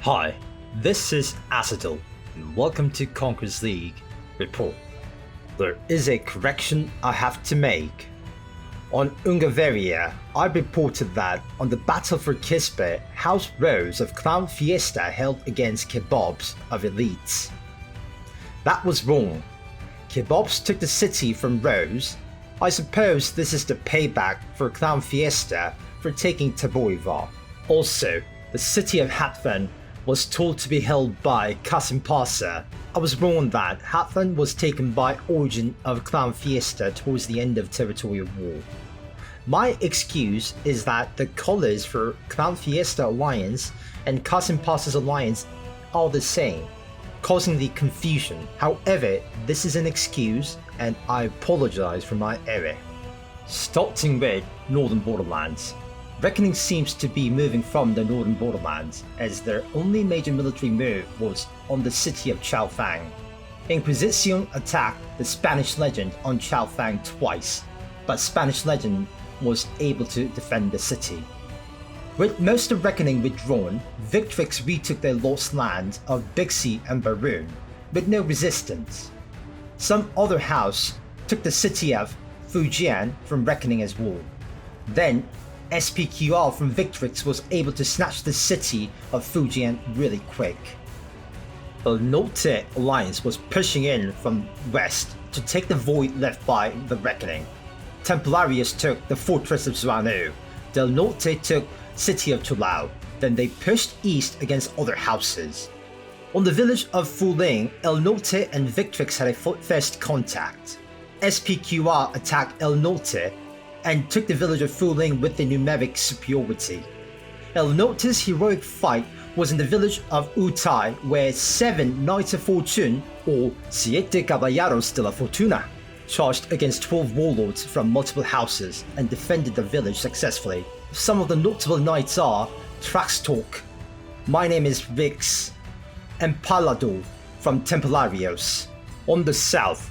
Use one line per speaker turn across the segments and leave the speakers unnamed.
Hi, this is Annaduldu, and welcome to Conquerors League Report. There is a correction I have to make. On Gaviria, I reported that on the battle for Kispe, House Rose of Clown Fiesta held against Kebabs of Elites. That was wrong. Kebabs took the city from Rose. I suppose this is the payback for Clown Fiesta for taking Territorial. Also, the city of Hatvan was told to be held by Kasimpasa. I was wrong on that. Hatvan was taken by origin of Clown Fiesta towards the end of Territorial War. My excuse is that the colors for Clown Fiesta Alliance and Kasimpasa's Alliance are the same, causing the confusion. However, this is an excuse and I apologize for my error. Starting with Northern Borderlands. Reckoning seems to be moving from the Northern Borderlands, as their only major military move was on the city of Chaofang. Inquisition attacked the Spanish Legend on Chaofang twice, but Spanish Legend was able to defend the city. With most of Reckoning withdrawn, Victrix retook their lost lands of Bixi and Baroon, with no resistance. Some other house took the city of Fujian from Reckoning as well. Then, SPQR from Victrix was able to snatch the city of Fujian really quick. The Norte Alliance was pushing in from west to take the void left by the Reckoning. Templarius took the fortress of Zuano. Del Norte took city of Tulao. Then they pushed east against other houses. On the village of Fuling, El Norte and Victrix had a first contact. SPQR attacked El Norte and took the village of Fuling with the numeric superiority. El Norte's heroic fight was in the village of Utai, where 7 Knights of Fortune, or Siete Caballeros de la Fortuna, charged against 12 warlords from multiple houses and defended the village successfully. Some of the notable knights are Traxtalk, My Name is Vix, and Palado from Templarios. On the south,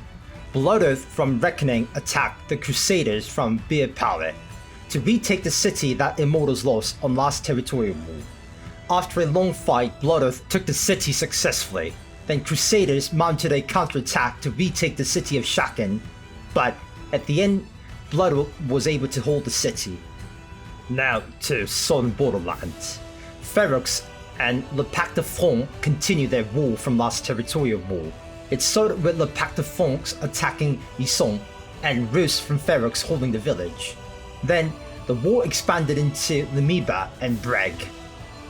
Bloodoath from Reckoning attacked the Crusaders from Beer Palette to retake the city that Immortals lost on last Territorial War. After a long fight, Bloodoath took the city successfully. Then Crusaders mounted a counterattack to retake the city of Shaken, but at the end, Bloodoath was able to hold the city. Now to Southern Borderlands. Ferox and Le Pacte de Franc continue their war from last Territorial War. It started with Le Pacte de Francs attacking Yson and Rus from Ferox holding the village. Then, the war expanded into Lemiba and Breg,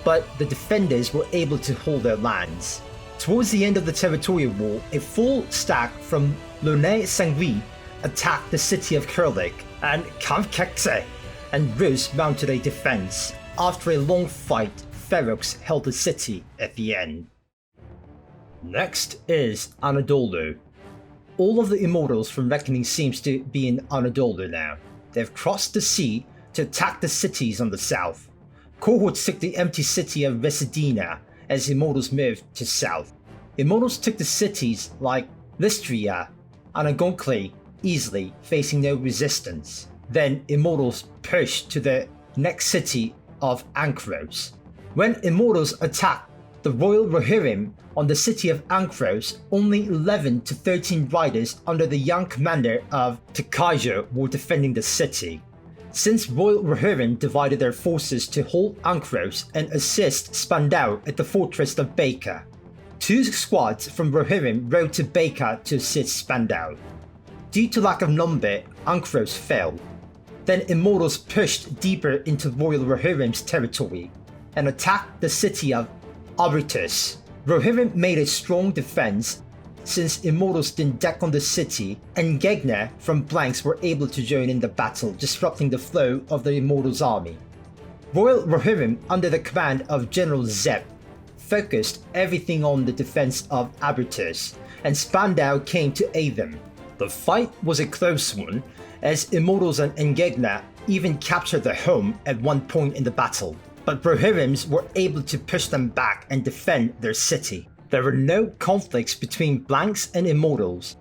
but the defenders were able to hold their lands. Towards the end of the Territorial War, a full stack from Launay Sangui attacked the city of Kurlik, and Kampkekse and Rus mounted a defense. After a long fight, Ferox held the city at the end. Next is Annaduldu. All of the Immortals from Reckoning seems to be in Annaduldu now. They've crossed the sea to attack the cities on the south. Cohorts took the empty city of Residina as Immortals moved to south. Immortals took the cities like Lystria and Agonkle easily, facing no resistance. Then Immortals pushed to the next city of Ankros. When Immortals attacked the Royal Rohirrim on the city of Ankros, only 11 to 13 riders under the young commander of Takaijo were defending the city. Since Royal Rohirrim divided their forces to hold Ankros and assist Spandau at the fortress of Baker. 2 squads from Rohirrim rode to Baker to assist Spandau. Due to lack of number, Ankros fell. Then Immortals pushed deeper into Royal Rohirrim's territory and attacked the city of Abritus. Rohirrim made a strong defense since Immortals didn't deck on the city, and Gegner from Blanks were able to join in the battle, disrupting the flow of the Immortals' army. Royal Rohirrim, under the command of General Zep, focused everything on the defense of Abritus, and Spandau came to aid them. The fight was a close one, as Immortals and Engegna even captured their home at one point in the battle, but Rohirrims were able to push them back and defend their city. There were no conflicts between Blanks and Immortals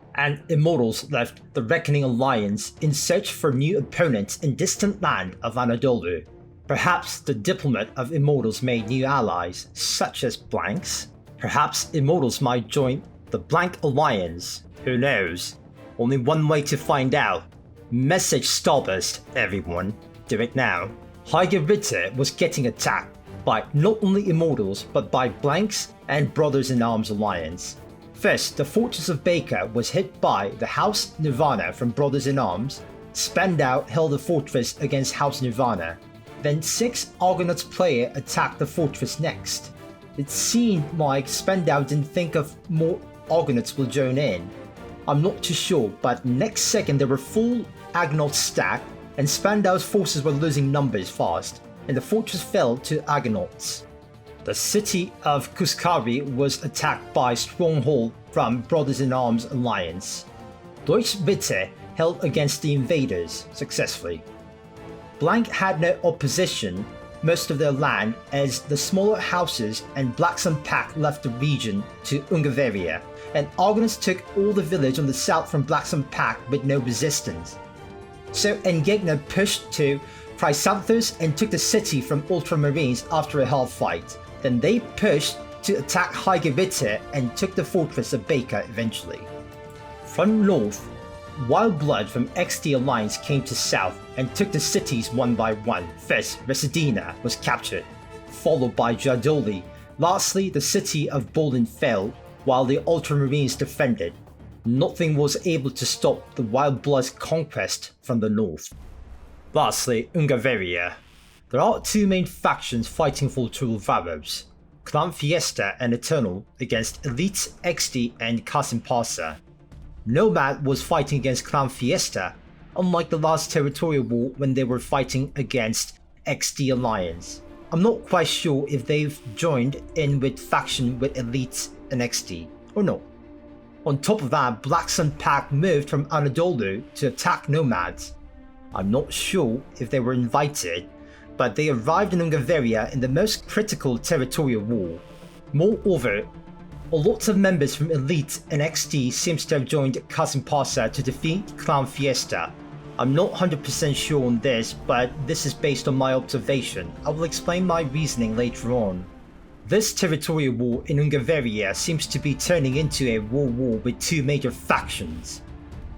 Immortals left the Reckoning Alliance in search for new opponents in distant land of Annaduldu. Perhaps the diplomat of Immortals made new allies, such as Blanks? Perhaps Immortals might join the Blank Alliance? Who knows? Only one way to find out. Message Starburst, everyone. Do it now. Gaviria was getting attacked by not only Immortals but by Blanks and Brothers-in-Arms Alliance. First, the Fortress of Baker was hit by the House Nirvana from Brothers-in-Arms. Spandau held the fortress against House Nirvana. Then 6 Argonauts players attacked the fortress next. It seemed like Spandau didn't think of more Argonauts will join in. I'm not too sure, but next second there were full Argonauts stacked and Spandau's forces were losing numbers fast, and the fortress fell to Argonauts. The city of Kuskari was attacked by Stronghold from Brothers-in-Arms Alliance. Deutsche Witte held against the invaders successfully. Blank had no opposition most of their land as the smaller houses and Black Sun Pact left the region to Gaviria, and Argonauts took all the village on the south from Black Sun Pact with no resistance. So Engegner pushed to Chrysanthus and took the city from Ultramarines after a hard fight. Then they pushed to attack Gaviria and took the fortress of Baker eventually. From north, Wild Blood from XD Alliance came to south and took the cities one by one. First, Residina was captured, followed by Jadoli. Lastly, the city of Bolin fell, while the Ultramarines defended. Nothing was able to stop the Wild Blood's conquest from the north. Lastly, Gaviria. There are 2 main factions fighting for Varos: Clan Fiesta and Eternal against Elite, XD and Kasimpasa. Nomad was fighting against Clan Fiesta, unlike the last Territorial war when they were fighting against XD Alliance. I'm not quite sure if they've joined in with faction with Elite and XD, or no. On top of that, Black Sun Pact moved from Annaduldu to attack Nomads. I'm not sure if they were invited, but they arrived in Gaviria in the most critical Territorial war. Moreover, a lot of members from Elite and XD seems to have joined Kasimpasa to defeat Clan Fiesta. I'm not 100% sure on this, but this is based on my observation. I will explain my reasoning later on. This Territorial war in Gaviria seems to be turning into a world war with 2 major factions.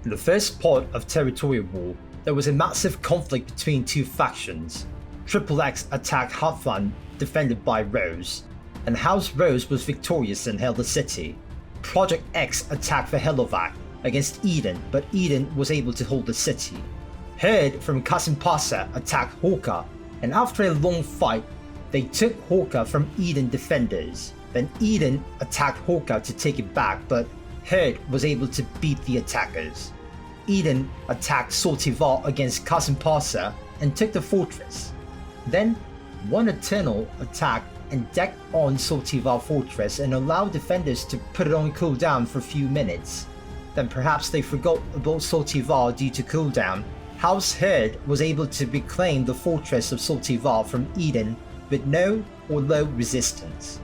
In the first part of Territorial war, there was a massive conflict between 2 factions. Triple X attacked Hatvan, defended by Rose, and House Rose was victorious and held the city. Project X attacked Vehelovac against Eden, but Eden was able to hold the city. Herd from Kasimpasa attacked Horka, and after a long fight, they took Horka from Eden defenders. Then Eden attacked Horka to take it back, but Herd was able to beat the attackers. Eden attacked Sortivar against Kasimpasa and took the fortress. Then, one Eternal attacked and decked on Sortivar fortress and allowed defenders to put it on cooldown for a few minutes. Then perhaps they forgot about Sortivar due to cooldown. House Herd was able to reclaim the fortress of Sortivar from Eden with no or low resistance.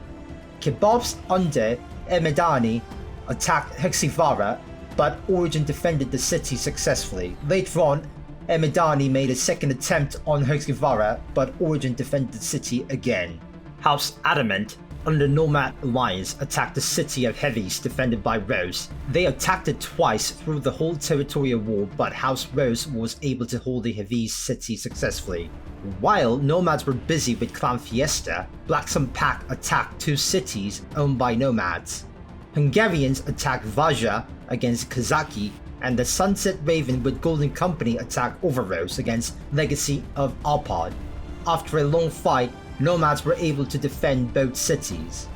Kebabs under Emedani attacked Hexivara, but Origin defended the city successfully. Later on, Emedani made a second attempt on Hexivara, but Origin defended the city again. House Adamant under Nomad Alliance attacked the city of Heavies defended by Rose. They attacked it twice through the whole Territorial war, but House Rose was able to hold the Heavies city successfully. While Nomads were busy with Clan Fiesta, Black Sun Pact attacked 2 cities owned by Nomads. Hungarians attacked Vaja against Kazaki, and the Sunset Raven with Golden Company attacked Overrose against Legacy of Arpad. After a long fight, Nomads were able to defend both cities.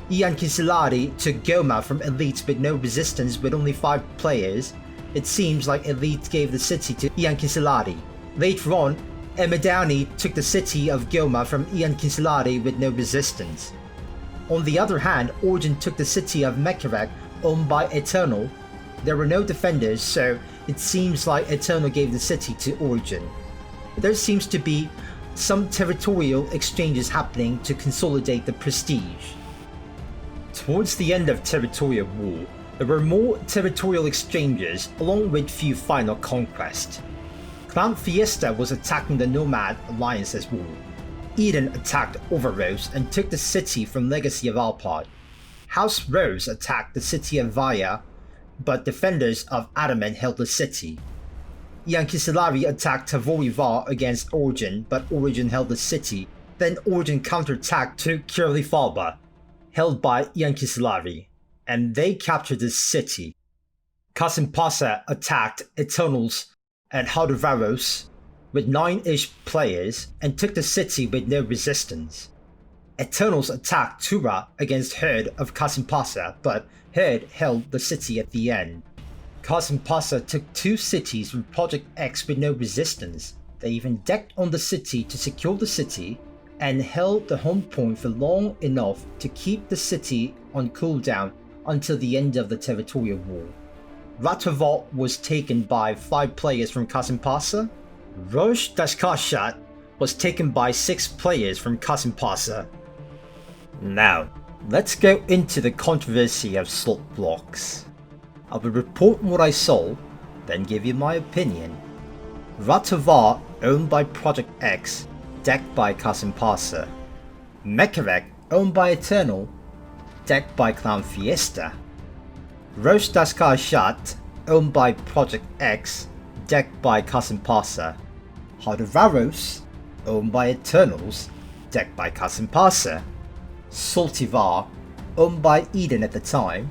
Ian Kisilari took Goma from Elite with no resistance with only 5 players. It seems like Elite gave the city to Ian Kisilari. Later on, Emedani took the city of Goma from Ian Kisilari with no resistance. On the other hand, Origin took the city of Mekarek owned by Eternal. There were no defenders, so it seems like Eternal gave the city to Origin. There seems to be some territorial exchanges happening to consolidate the prestige. Towards the end of Territorial War, there were more territorial exchanges along with few final conquests. Clan Fiesta was attacking the Nomad Alliance's wall. Eden attacked Overrose and took the city from Legacy of Alpod. House Rose attacked the city of Vaya, but defenders of Adamant held the city. Yankisilari attacked Tavorivar against Origin, but Origin held the city. Then Origin counterattacked to Kirlifalba, held by Yankisilari, and they captured the city. Kasimpasa attacked Eternals and Haldovaros with 9-ish players and took the city with no resistance. Eternals attacked Tura against Herd of Kasimpasa, but Herd held the city at the end. Kasimpasa took 2 cities from Project X with no resistance. They even decked on the city to secure the city and held the home point for long enough to keep the city on cooldown until the end of the Territorial War. Ratavot was taken by 5 players from Kasimpasa. Rosh Dashkashat was taken by 6 players from Kasimpasa. Now, let's go into the controversy of slot blocks. I will report what I saw, then give you my opinion. Ratavar, owned by Project X, decked by Kasimpasa. Mekarek, owned by Eternal, decked by Clan Fiesta. Rosh Dashkashat, owned by Project X, decked by Kasimpasa. Hardavaros, owned by Eternals, decked by Kasimpasa. Saltivar, owned by Eden at the time,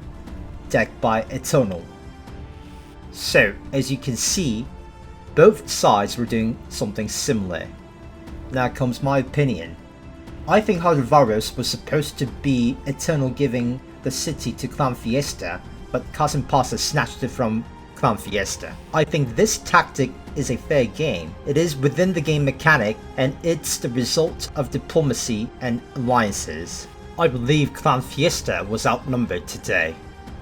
decked by Eternal. So, as you can see, both sides were doing something similar. Now comes my opinion. I think Hardavaros was supposed to be Eternal giving the city to Clan Fiesta, but Kasimpasa snatched it from Clan Fiesta. I think this tactic is a fair game. It is within the game mechanic, and it's the result of diplomacy and alliances. I believe Clan Fiesta was outnumbered today.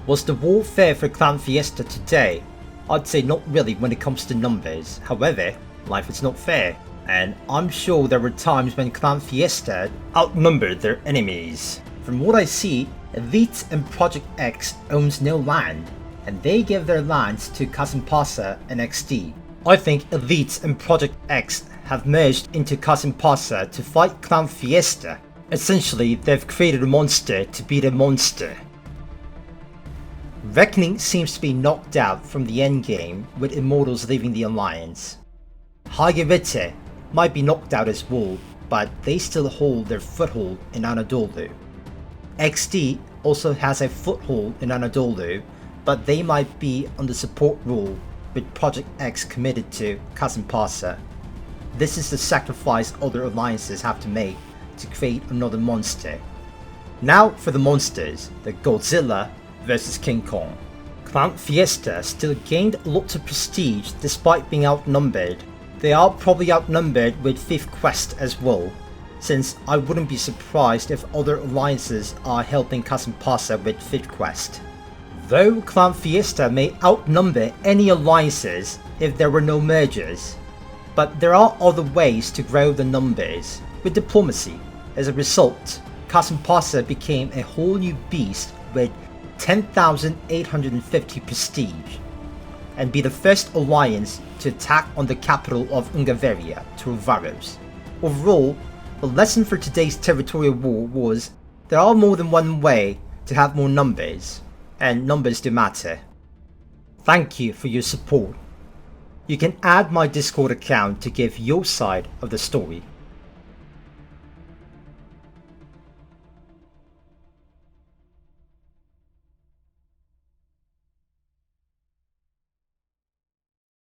Was the war fair for Clan Fiesta today? I'd say not really when it comes to numbers. However, life is not fair, and I'm sure there were times when Clan Fiesta outnumbered their enemies. From what I see, Elite and Project X owns no land, and they give their lands to Kasimpasa and XD. I think Elite and Project X have merged into Kasimpasa to fight Clan Fiesta. Essentially, they've created a monster to beat a monster. Reckoning seems to be knocked out from the endgame, with Immortals leaving the Alliance. Gaviria might be knocked out as well, but they still hold their foothold in Annaduldu. XD also has a foothold in Annaduldu, but they might be under support rule, with Project X committed to Kasimpasa. This is the sacrifice other alliances have to make to create another monster. Now for the monsters, the Godzilla versus King Kong. Clan Fiesta still gained lots of prestige despite being outnumbered. They are probably outnumbered with 5th Quest as well, since I wouldn't be surprised if other alliances are helping Kasimpasa with 5th Quest. Though Clan Fiesta may outnumber any alliances if there were no mergers, but there are other ways to grow the numbers, with diplomacy. As a result, Kasimpasa became a whole new beast with 10,850 prestige, and be the first alliance to attack on the capital of Gaviria, Torvaros. Overall, the lesson for today's Territorial War was there are more than one way to have more numbers, and numbers do matter. Thank you for your support. You can add my Discord account to give your side of the story.